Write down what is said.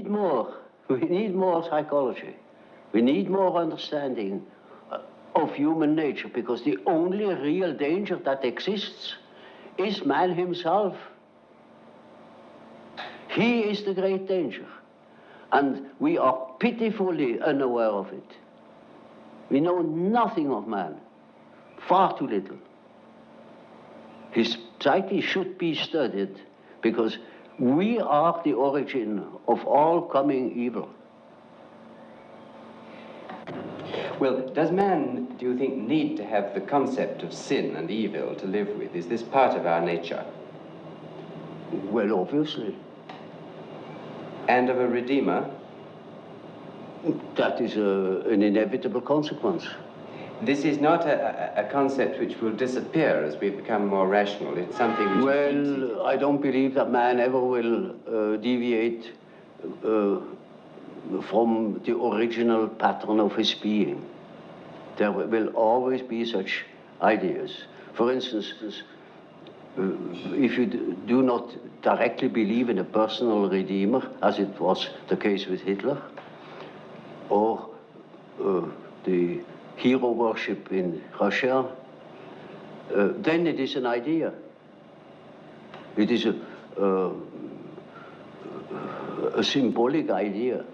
need more. We need more psychology. We need more understanding of human nature, because the only real danger that exists is man himself. He is the great danger, and we are pitifully unaware of it. We know nothing of man, far too little. His psyche should be studied, because we are the origin of all coming evil. Well, does man, do you think, need to have the concept of sin and evil to live with? Is this part of our nature? Well, obviously. And of a redeemer? That is an inevitable consequence. This is not a concept which will disappear as we become more rational. It's something which... Well, I don't believe that man ever will deviate from the original pattern of his being. There will always be such ideas. For instance, if you do not directly believe in a personal redeemer, as it was the case with Hitler, or the hero worship in Russia, then it is an idea. It is a symbolic idea.